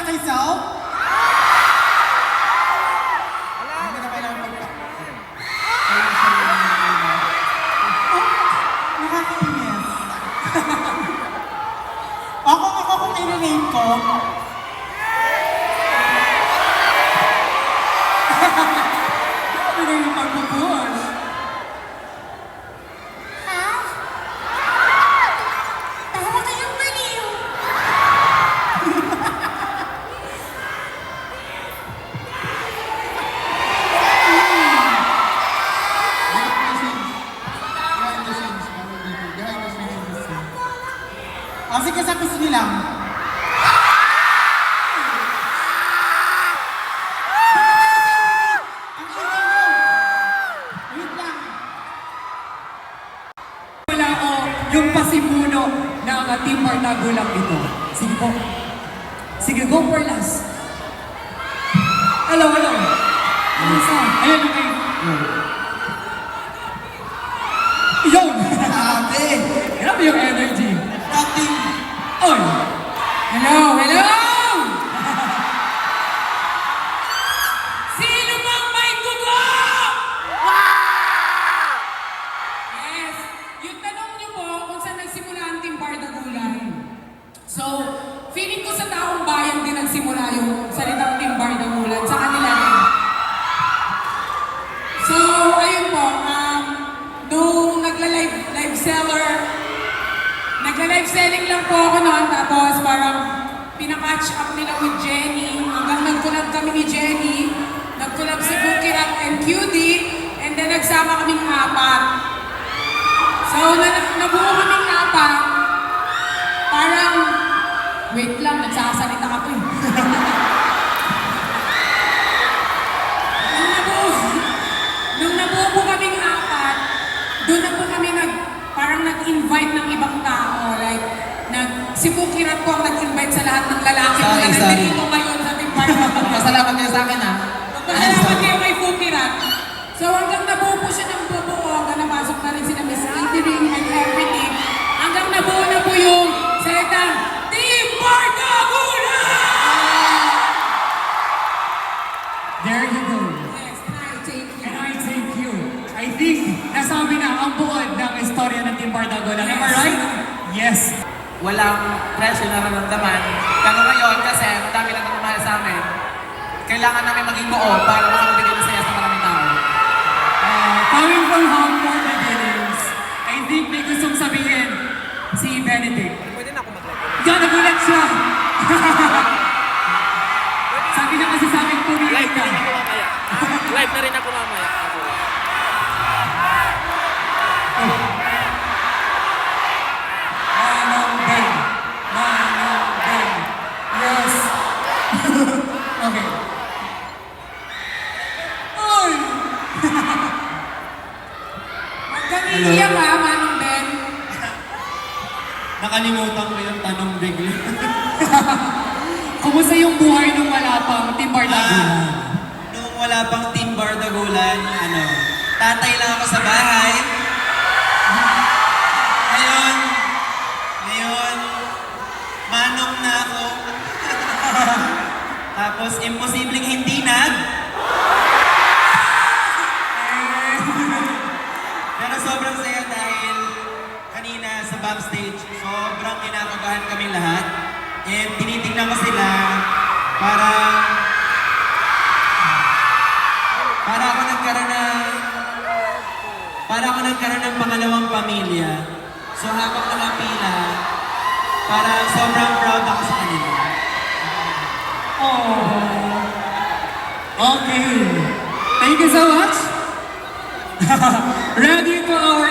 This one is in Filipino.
kay Sal? Hindi na kailangan magpa... Nakakainis. Ako kung nililate ko. Ano na yung pagpupush? Ha? Tawa kayong baliw. O sige, sapis niyo lang. Ang ingay niyo. Wait lang. Wala ko yung pasimuno ng Team Bardagulang ito. Sige po. Sige, go for last. Hello. Ayan, okay. Yun! Sabi. Grabe yung energy. Nothing. Oy! Hello! Sino bang may dugo? Yes! Yung tanong niyo po kung saan nagsimula ang Team Bardagulan. So, feeling ko sa taong bayan din nagsimula yung salitang Team Bardagulan sa kanila rin. So, ayun po, nung nagla-live selling lang po ako noon, tapos parang pinaka-catch up nila with Jenny, hanggang nag-collab kami ni Jenny, nag-collab si Bukirat and QD, and then nagsama kaming apat. So, nabuo kaming apat, parang, wait lang, nagsasalita ka po eh. Nung nabuo po kaming apat, doon na po kami parang nag-invite ng ibang tao. Like, si Bukirat po ang nag-invite sa lahat ng lalaki po na nandito ngayon sa Team Bardagulan. Pasalamat kayo sa akin, ha? Magpasalamat kayo kay Bukirat. So hanggang nabuo po siya ng bubuo, hanggang napasok na rin sila Miss Catering and everything. Hanggang nabuo na po yung salitang Team Bardagulan! There you go. Yes, and I take you. And I take you. I think nasabi na ang buod ng istorya ng Team Bardagulan. Am I right? Yes. Walang pressure na nararamdaman. Pero ngayon, kasi dami na nagmamahal sa amin, kailangan namin maging buo para makapagbigay ng saya sa maraming tao. Coming from humble beginnings, I think may gustong sabihin si Benedict. Pwede na ako mag-live. Nagulat siya! Sabi niya kasi sa akin, pumili ka. Live na rin ako mamaya. Manong Ben. Yes. Okay. Oy! Magkamiiyak ha, Manong Ben. Nakalimutan ko yung tanong bigla. Kumusta yung buhay nung wala pang Team Bardagulan? Nung wala pang Team Bardagulan, tatay lang ako sa bahay. Ngayon, manong na ako. Tapos, imposibleng hindi Pero sobrang saya dahil kanina sa backstage, sobrang kinakabahan kaming lahat. And tinitingnan ko sila para ako nagkaroon ng pangalawang pamilya. So habang nakapila, parang sobrang proud ako sa kanila. Oh. Okay. Thank you so much. Ready to our